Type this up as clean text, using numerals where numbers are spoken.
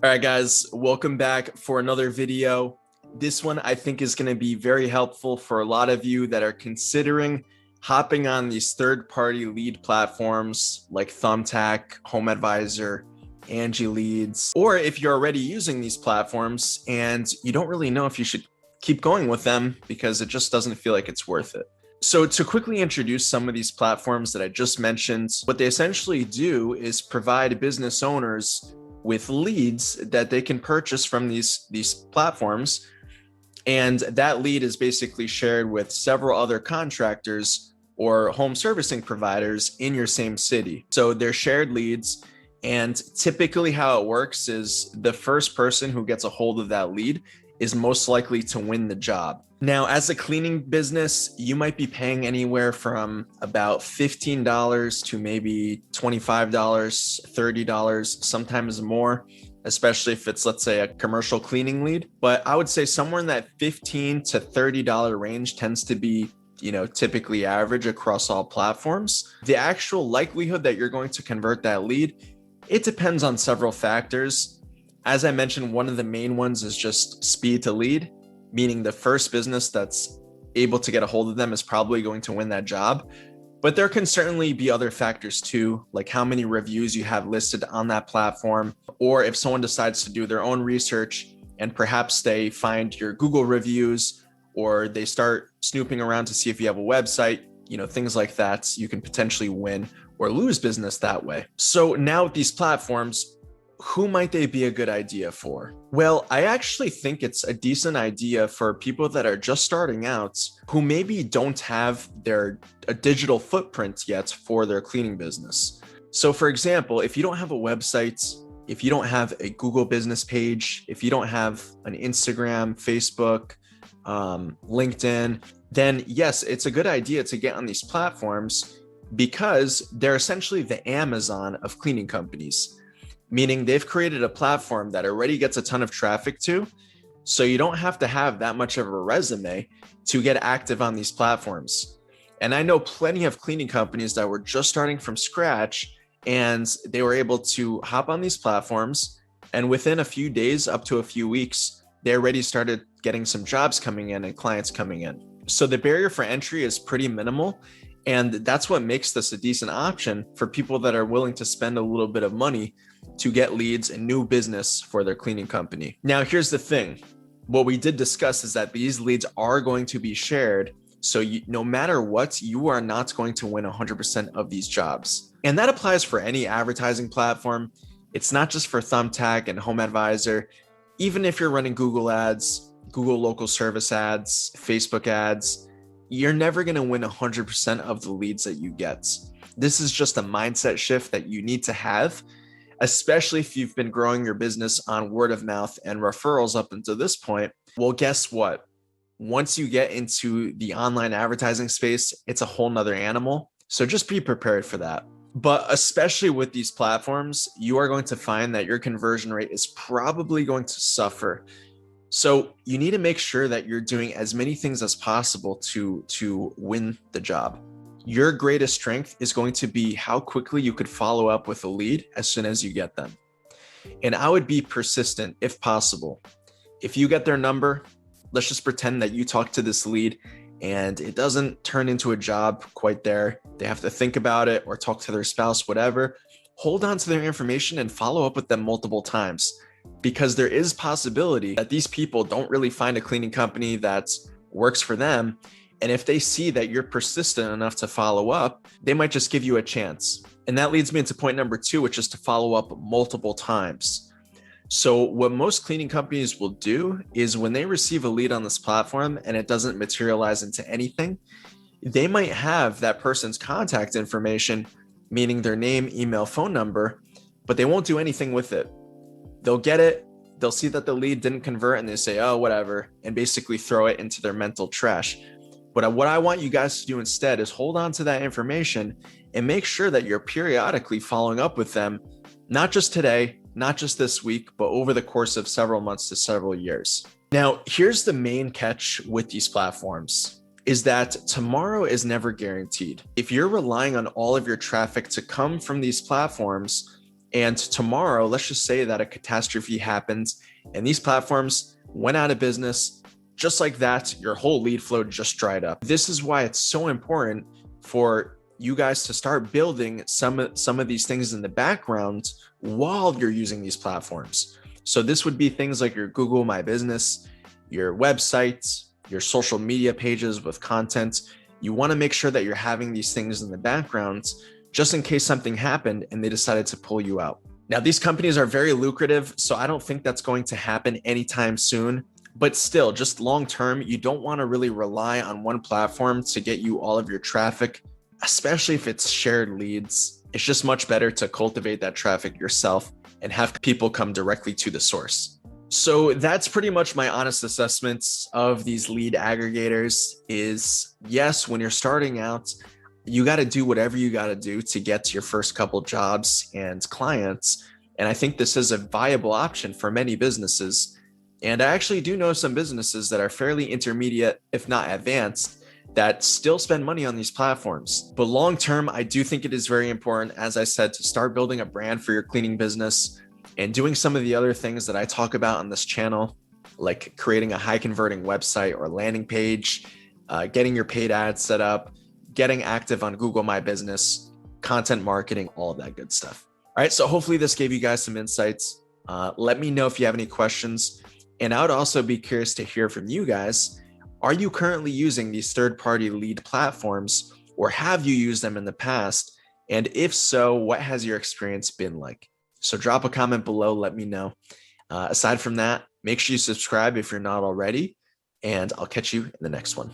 All right, guys, welcome back for another video. This one I think is going to be very helpful for a lot of you that are considering hopping on these third-party lead platforms like Thumbtack, HomeAdvisor, Angie Leads, or if you're already using these platforms and you don't really know if you should keep going with them because it just doesn't feel like it's worth it. So to quickly introduce some of these platforms that I just mentioned, what they essentially do is provide business owners with leads that they can purchase from these platforms. And that lead is basically shared with several other contractors or home servicing providers in your same city. So they're shared leads. And typically how it works is the first person who gets a hold of that lead is most likely to win the job. Now, as a cleaning business, you might be paying anywhere from about $15 to maybe $25, $30, sometimes more, especially if it's, let's say, a commercial cleaning lead. But I would say somewhere in that $15 to $30 range tends to be, typically average across all platforms. The actual likelihood that you're going to convert that lead, it depends on several factors. As I mentioned, one of the main ones is just speed to lead, meaning the first business that's able to get a hold of them is probably going to win that job. But there can certainly be other factors too, like how many reviews you have listed on that platform, or if someone decides to do their own research and perhaps they find your Google reviews or they start snooping around to see if you have a website, things like that. You can potentially win or lose business that way. So now with these platforms, who might they be a good idea for? Well, I actually think it's a decent idea for people that are just starting out who maybe don't have a digital footprint yet for their cleaning business. So for example, if you don't have a website, if you don't have a Google business page, if you don't have an Instagram, Facebook, LinkedIn, then yes, it's a good idea to get on these platforms because they're essentially the Amazon of cleaning companies. Meaning they've created a platform that already gets a ton of traffic to, so you don't have to have that much of a resume to get active on these platforms. And I know plenty of cleaning companies that were just starting from scratch and they were able to hop on these platforms, and within a few days up to a few weeks, they already started getting some jobs coming in and clients coming in. So the barrier for entry is pretty minimal. And that's what makes this a decent option for people that are willing to spend a little bit of money to get leads and new business for their cleaning company. Now, here's the thing. What we did discuss is that these leads are going to be shared. So no matter what, you are not going to win 100% of these jobs. And that applies for any advertising platform. It's not just for Thumbtack and HomeAdvisor. Even if you're running Google ads, Google local service ads, Facebook ads, you're never going to win 100% of the leads that you get. This is just a mindset shift that you need to have, especially if you've been growing your business on word of mouth and referrals up until this point. Well, guess what? Once you get into the online advertising space, it's a whole nother animal. So just be prepared for that. But especially with these platforms, you are going to find that your conversion rate is probably going to suffer. So you need to make sure that you're doing as many things as possible to win the job. Your greatest strength is going to be how quickly you could follow up with a lead as soon as you get them. And I would be persistent if possible. If you get their number, let's just pretend that you talk to this lead and it doesn't turn into a job quite there. They have to think about it or talk to their spouse, whatever. Hold on to their information and follow up with them multiple times. Because there is possibility that these people don't really find a cleaning company that works for them. And if they see that you're persistent enough to follow up, they might just give you a chance. And that leads me into point number 2, which is to follow up multiple times. So what most cleaning companies will do is when they receive a lead on this platform and it doesn't materialize into anything, they might have that person's contact information, meaning their name, email, phone number, but they won't do anything with it. They'll get it, they'll see that the lead didn't convert and they say, oh, whatever, and basically throw it into their mental trash. But what I want you guys to do instead is hold on to that information and make sure that you're periodically following up with them, not just today, not just this week, but over the course of several months to several years. Now, here's the main catch with these platforms is that tomorrow is never guaranteed. If you're relying on all of your traffic to come from these platforms, And tomorrow, let's just say that a catastrophe happens and these platforms went out of business. Just like that, your whole lead flow just dried up. This is why it's so important for you guys to start building some of these things in the background while you're using these platforms. So this would be things like your Google My Business, your websites, your social media pages with content. You want to make sure that you're having these things in the background just in case something happened and they decided to pull you out. Now, these companies are very lucrative, so I don't think that's going to happen anytime soon. But still, just long term, you don't want to really rely on one platform to get you all of your traffic, especially if it's shared leads. It's just much better to cultivate that traffic yourself and have people come directly to the source. So that's pretty much my honest assessments of these lead aggregators is, yes, when you're starting out, you got to do whatever you got to do to get to your first couple jobs and clients. And I think this is a viable option for many businesses. And I actually do know some businesses that are fairly intermediate, if not advanced, that still spend money on these platforms. But long term, I do think it is very important, as I said, to start building a brand for your cleaning business and doing some of the other things that I talk about on this channel, like creating a high converting website or landing page, getting your paid ads set up, getting active on Google My Business, content marketing, all of that good stuff. All right, so hopefully this gave you guys some insights. Let me know if you have any questions. And I would also be curious to hear from you guys. Are you currently using these third-party lead platforms, or have you used them in the past? And if so, what has your experience been like? So drop a comment below, let me know. Aside from that, make sure you subscribe if you're not already, and I'll catch you in the next one.